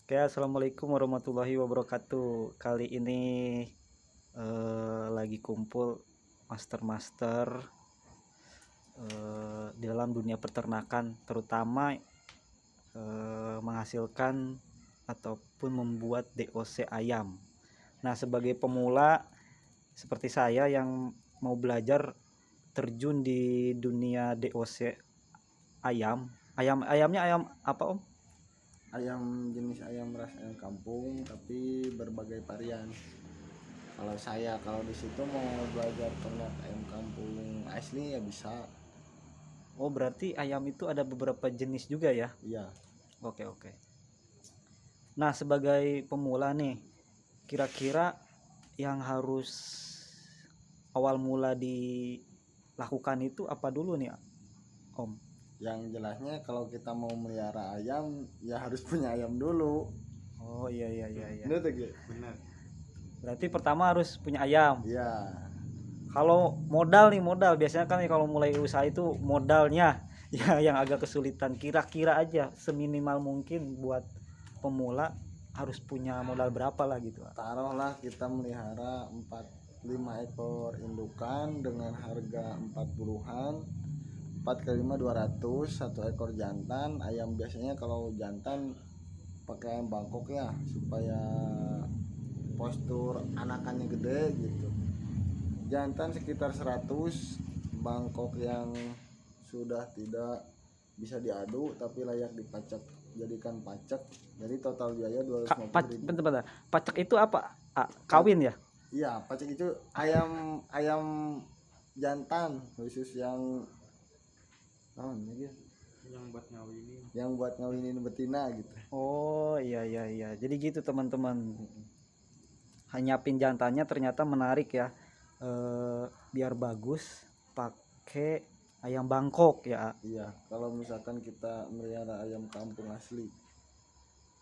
Oke, assalamualaikum warahmatullahi wabarakatuh. Kali ini lagi kumpul master-master di dalam dunia peternakan, terutama menghasilkan ataupun membuat DOC ayam. Nah, sebagai pemula seperti saya yang mau belajar terjun di dunia DOC ayamnya ayam apa, Om? Ayam jenis ayam ras ayam kampung tapi berbagai varian. Kalau di situ mau belajar ternak ayam kampung asli ya bisa. Oh, berarti ayam itu ada beberapa jenis juga ya? Iya. Oke, oke. Nah, sebagai pemula nih, kira-kira yang harus awal mula dilakukan itu apa dulu nih, Om? Yang jelasnya kalau kita mau melihara ayam ya harus punya ayam dulu. Oh, iya iya iya iya. Benar tuh, Ge? Benar. Berarti pertama harus punya ayam. Iya. Kalau modal biasanya kan kalau mulai usaha itu modalnya ya yang agak kesulitan. Kira-kira aja seminimal mungkin buat pemula harus punya modal berapa lah gitu. Taruhlah kita melihara 5 ekor indukan dengan harga 40-an. 4 kali 5 200, satu ekor jantan. Ayam biasanya kalau jantan pakai ayam Bangkok ya supaya postur anakannya gede gitu. Jantan sekitar 100, Bangkok yang sudah tidak bisa diadu tapi layak dipacak jadikan pacak. Jadi total biaya 250.000. Bentar. Pacak itu apa? Kawin ya? Iya, pacak itu ayam ayam jantan khusus yang yang buat ngawinin betina gitu. Oh, iya iya iya. Jadi gitu teman-teman. Nyiapin jantannya ternyata menarik ya. Biar bagus pakai ayam Bangkok ya. Iya, kalau misalkan kita melihara ayam kampung asli.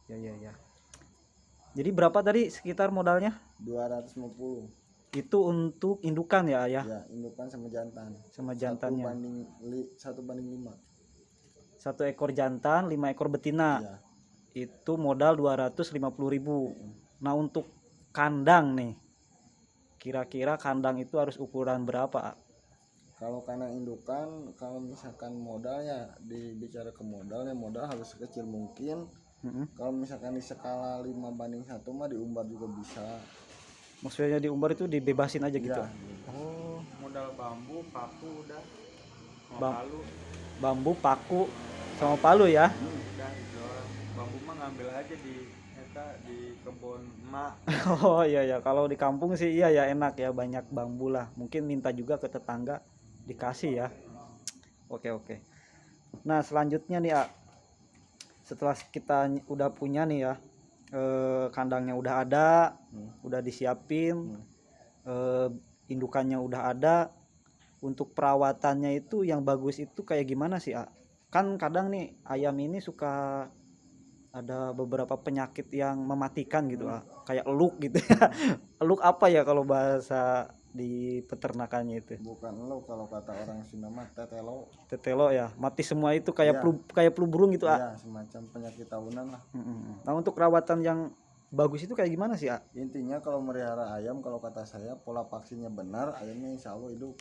Ya ya ya. Jadi berapa tadi sekitar modalnya? 250. Itu untuk indukan ya, Ayah? Ya, indukan sama jantan. Sama jantannya. 1 banding 5. 1 ekor jantan, 5 ekor betina. Ya. Itu modal 250.000. Nah, untuk kandang nih. Kira-kira kandang itu harus ukuran berapa? Kalau kandang indukan, kalau misalkan modalnya dibicara ke modalnya, modal harus sekecil mungkin. Kalau misalkan di skala 5 banding 1 mah diumbar juga bisa. Maksudnya diumbar itu dibebasin aja gitu? Ya. Oh, modal bambu, paku udah sama palu. Bambu, paku sama palu ya? Udah itu. Bambu mah ngambil aja di kebun emak. Oh iya ya, kalau di kampung sih iya ya enak ya, banyak bambu lah. Mungkin minta juga ke tetangga dikasih ya. Oke oke. Nah selanjutnya nih setelah kita udah punya nih ya, kandangnya udah ada, udah disiapin, indukannya udah ada. Untuk perawatannya itu yang bagus itu kayak gimana sih, kan kadang nih ayam ini suka ada beberapa penyakit yang mematikan gitu, kayak eluk gitu ya. Eluk apa ya kalau bahasa di peternakannya itu? Bukan lo, kalau kata orang Sunda mah tetelo. Tetelo ya, mati semua itu kayak Ya. flu burung gitu. Iya, semacam penyakit tahunan lah. Nah untuk perawatan yang bagus itu kayak gimana sih, Intinya kalau melihara ayam, kalau kata saya pola vaksinnya benar, ayamnya insya Allah hidup.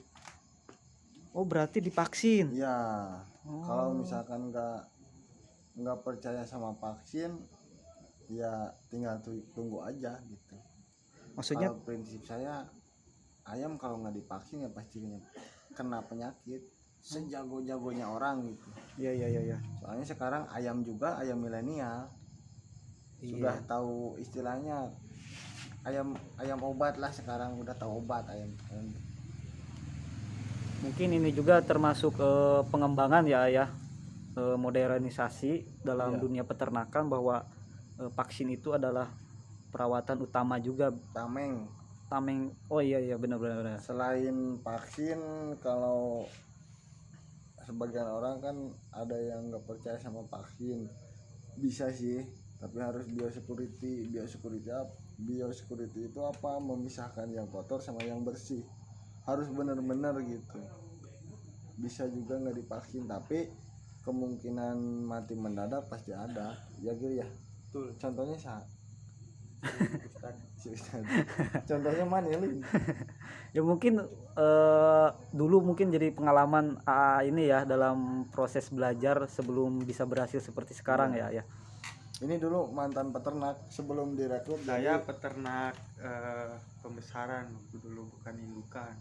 Oh berarti divaksin? Iya. Kalau misalkan nggak percaya sama vaksin, ya tinggal tunggu aja gitu. Maksudnya kalau prinsip saya, ayam kalau nggak divaksin ya pasti kena penyakit sejago-jagonya orang gitu. iya. Soalnya sekarang ayam juga ayam milenial sudah tahu istilahnya ayam obat lah, sekarang udah tahu obat ayam. Mungkin ini juga termasuk pengembangan ya, modernisasi dalam dunia peternakan, bahwa vaksin itu adalah perawatan utama juga. Tameng. Oh iya benar. Selain vaksin, kalau sebagian orang kan ada yang nggak percaya sama vaksin, bisa sih, tapi harus biosecurity itu apa, memisahkan yang kotor sama yang bersih, harus benar-benar gitu. Bisa juga nggak divaksin tapi kemungkinan mati mendadak pasti ada ya gitu ya. betul. Contohnya sah. Ustad. Si Ustad. Contohnya mana ya, Lin? Ya mungkin dulu mungkin jadi pengalaman ini ya dalam proses belajar sebelum bisa berhasil seperti sekarang ya. Ini dulu mantan peternak sebelum direkrut. Saya jadi peternak pembesaran waktu dulu, bukan indukan.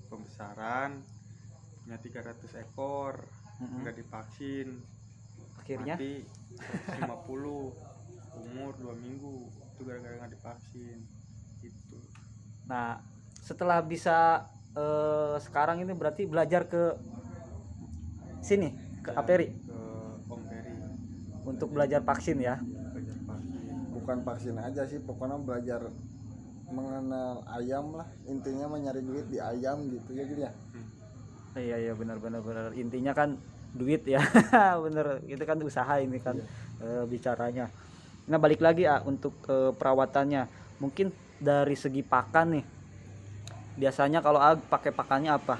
Pembesaran punya 300 ekor, nggak divaksin, Akhirnya mati 150, umur 2 minggu, itu gara-gara nggak divaksin gitu. nah setelah bisa sekarang ini berarti belajar ke sini ke Dan Aperi ke Om Peri untuk belajar vaksin ya. belajar vaksin. bukan vaksin aja sih, pokoknya belajar mengenal ayam lah, intinya mah nyari duit di ayam gitu ya gitu ya. Iya benar intinya kan duit ya. Bener, itu kan usaha ini kan bicaranya. Nah balik lagi untuk perawatannya, mungkin dari segi pakan nih biasanya kalau pakai pakannya apa?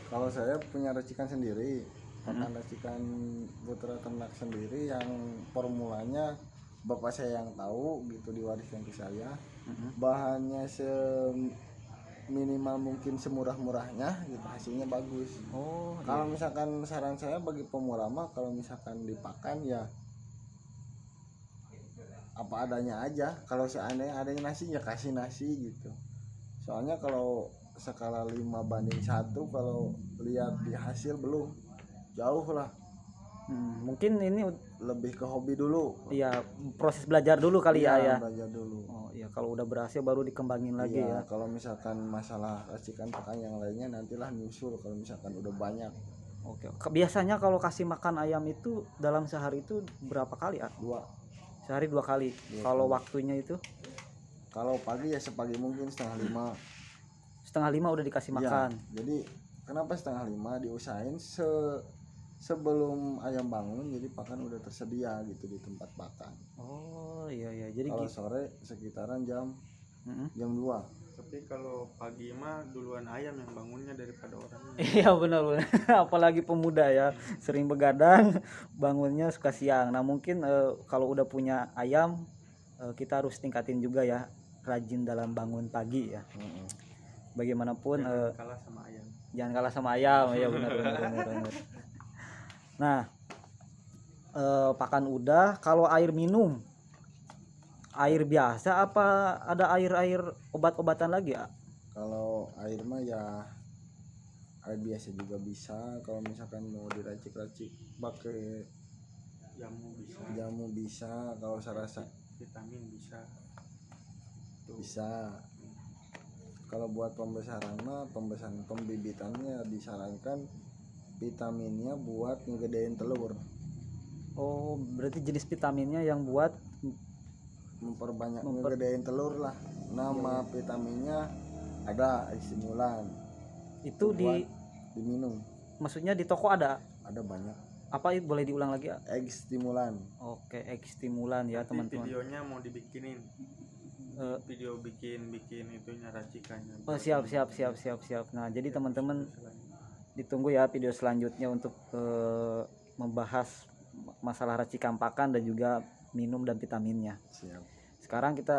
Kalau saya punya racikan sendiri, pakan racikan putra ternak sendiri yang formulanya bapak saya yang tahu gitu, diwariskan ke saya. Bahannya minimal mungkin semurah-murahnya gitu, hasilnya bagus. Oh Kalau misalkan saran saya bagi pemula mah, kalau misalkan dipakan ya apa adanya aja. Kalau seandainya adanya nasi ya kasih nasi gitu. Soalnya kalau skala 5:1, kalau lihat di hasil belum jauh lah. mungkin ini Lebih ke hobi dulu. ya proses belajar dulu kali ya. Belajar dulu. Oh iya, kalau udah berhasil baru dikembangin lagi ya. Kalau misalkan masalah racikan pakan yang lainnya nantilah nyusul kalau misalkan udah banyak. Oke. Biasanya kalau kasih makan ayam itu dalam sehari itu berapa kali 2. Sehari 2 kali. Kalau waktunya itu Kalau pagi ya sepagi mungkin 4:30. 4:30 udah dikasih makan. Jadi kenapa 4:30? Diusahain sebelum ayam bangun, jadi pakan udah tersedia gitu di tempat pakan. Oh iya. Jadi Kalau sore sekitaran jam 2. Tapi kalau pagi mah duluan ayam yang bangunnya daripada orangnya. Iya benar. Apalagi pemuda ya, sering begadang, bangunnya suka siang. Nah mungkin kalau udah punya ayam kita harus tingkatin juga ya, rajin dalam bangun pagi ya. Bagaimanapun Jangan kalah sama ayam. jangan kalah sama ayam ya, benar. Nah pakan udah, kalau air minum, air biasa apa ada air obat-obatan lagi ya? Kalau air mah ya air biasa juga bisa. Kalau misalkan mau diracik-racik pakai jamu bisa. Kalau saya rasa Vitamin bisa. bisa. Kalau buat pembesaran mah, pembibitannya disarankan vitaminnya buat ngegedein telur, Oh berarti jenis vitaminnya yang buat memperbanyak ngegedein telur lah. Nama vitaminnya ada stimulan, itu diminum. maksudnya di toko ada Banyak apa, boleh diulang lagi ya? egg stimulan. Oke, egg stimulan ya Nanti teman-teman. videonya mau dibikinin. Video bikin itunya racikannya. Oh siap. Nah jadi teman-teman ditunggu ya video selanjutnya untuk membahas masalah racikan pakan dan juga minum dan vitaminnya. Siap. Sekarang kita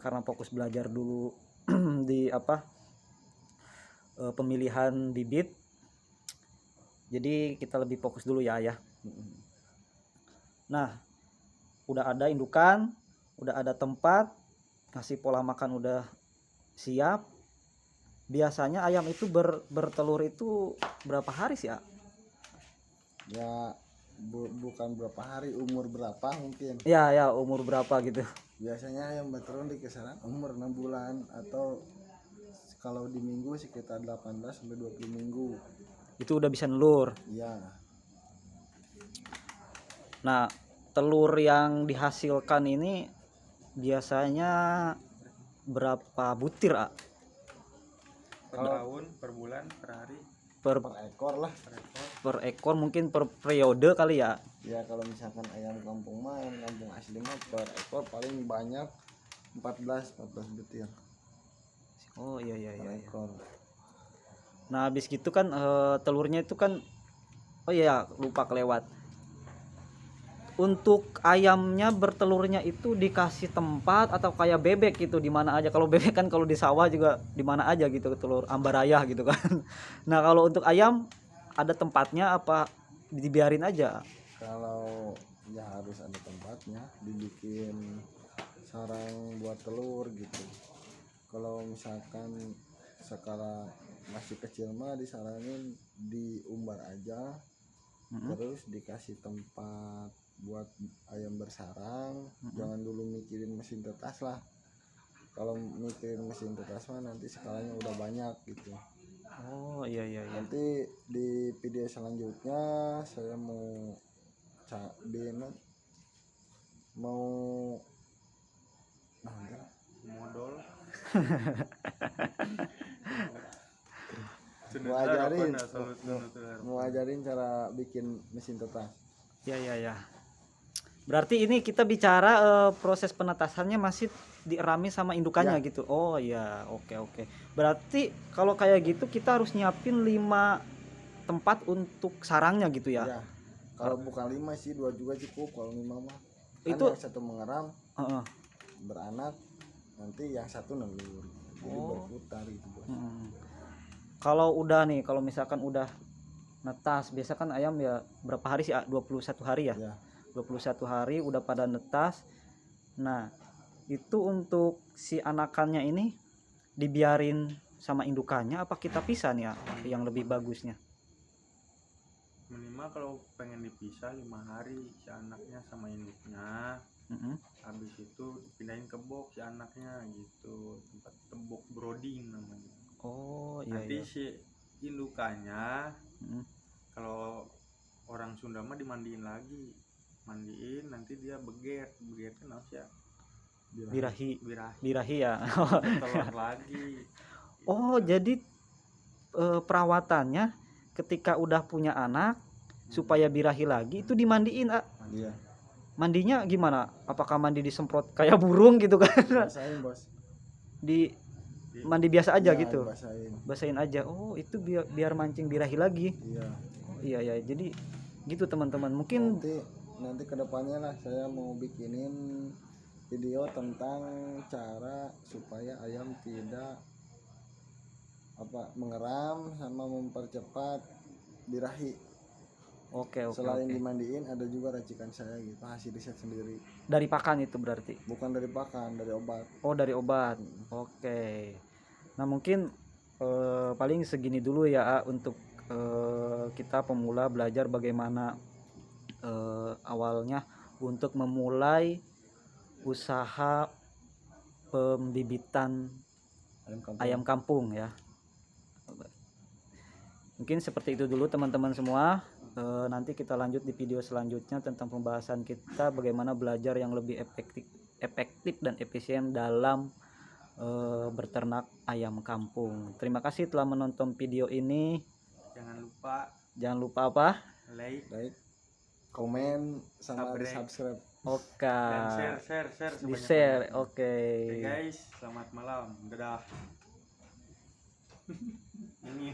karena fokus belajar dulu di pemilihan bibit, jadi kita lebih fokus dulu ya. Nah udah ada indukan, udah ada tempat, ngasih pola makan udah siap. Biasanya ayam itu bertelur itu berapa hari sih Ya bukan berapa hari, umur berapa mungkin. ya umur berapa gitu? Biasanya ayam bertelur di kisaran umur 6 bulan, atau kalau di minggu sekitar 18 sampai 20 minggu. Itu udah bisa nelur. Iya. Nah telur yang dihasilkan ini biasanya berapa butir Per tahun, per bulan, per hari, per Ekor lah. per ekor, mungkin per periode kali ya? Ya kalau misalkan ayam kampung mah, ayam kampung asli mah per ekor paling banyak 14 butir Oh iya per ekor. Nah habis gitu kan telurnya itu kan, oh iya lupa kelewat, untuk ayamnya bertelurnya itu dikasih tempat atau kayak bebek gitu di mana aja? Kalau bebek kan kalau di sawah juga di mana aja gitu telur ambaraya gitu kan. Nah, kalau untuk ayam ada tempatnya apa dibiarin aja? Kalau ya harus ada tempatnya, dibikin sarang buat telur gitu. Kalau misalkan skala masih kecil mah disaranin diumbar aja, terus dikasih tempat buat ayam bersarang. Jangan dulu mikirin mesin tetas lah. Kalau mikirin mesin tetas mah nanti skalanya udah banyak gitu. Oh, iya iya iya. Nanti di video selanjutnya saya mau mau nah, enggak. Modal. mau ajarin mau ajarin cara bikin mesin tetas. Ya ya ya. Berarti ini kita bicara proses penetasannya masih dirami sama indukannya Ya. gitu. Oh iya, oke oke. Berarti kalau kayak gitu kita harus nyiapin 5 tempat untuk sarangnya gitu ya. Ya, kalau bukan 5 sih 2 juga cukup. Kalau 5 mah kan Itu yang satu mengeram Heeh. beranak, nanti yang satu nelur, jadi berputar gitu bos. Kalau udah nih, kalau misalkan udah netas, biasa kan ayam ya berapa hari sih? 21 hari ya? Ya, 21 hari udah pada netas. Nah, itu untuk si anakannya ini dibiarin sama indukannya apa kita pisah nih ya, yang lebih bagusnya? Minimal kalau pengen dipisah 5 hari si anaknya sama induknya. Habis itu dipindahin ke box si anaknya gitu, tempat tebok brooding namanya. Oh iya Nanti iya. si indukannya kalau orang Sunda mah dimandiin lagi, mandiin nanti dia beget kan harus ya Birahi birahi ya. telur lagi. Oh, jadi perawatannya ketika udah punya anak supaya birahi lagi itu dimandiin, ah. iya. Mandinya gimana? Apakah mandi disemprot kayak burung gitu kan? Basahin bos. Di mandi biasa aja Ya, gitu. Basahin aja. Oh, itu biar mancing birahi lagi. Iya. Oh, iya ya. Jadi gitu teman-teman. Mungkin nanti kedepannya lah saya mau bikinin video tentang cara supaya ayam tidak mengeram sama mempercepat birahi. Oke. Selain dimandiin ada juga racikan saya gitu, hasil riset sendiri. Dari pakan itu berarti? Bukan dari pakan, dari obat. Oh, dari obat. Oke. Nah, mungkin paling segini dulu ya untuk kita pemula belajar bagaimana awalnya untuk memulai usaha pembibitan ayam kampung ya. Mungkin seperti itu dulu teman-teman semua. Nanti kita lanjut di video selanjutnya tentang pembahasan kita bagaimana belajar yang lebih efektif dan efisien dalam berternak ayam kampung. Terima kasih telah menonton video ini. Jangan lupa apa? Like, komen sama di subscribe. Oke. Dan share Di share. Oke. Guys, selamat malam. Dadah. Ini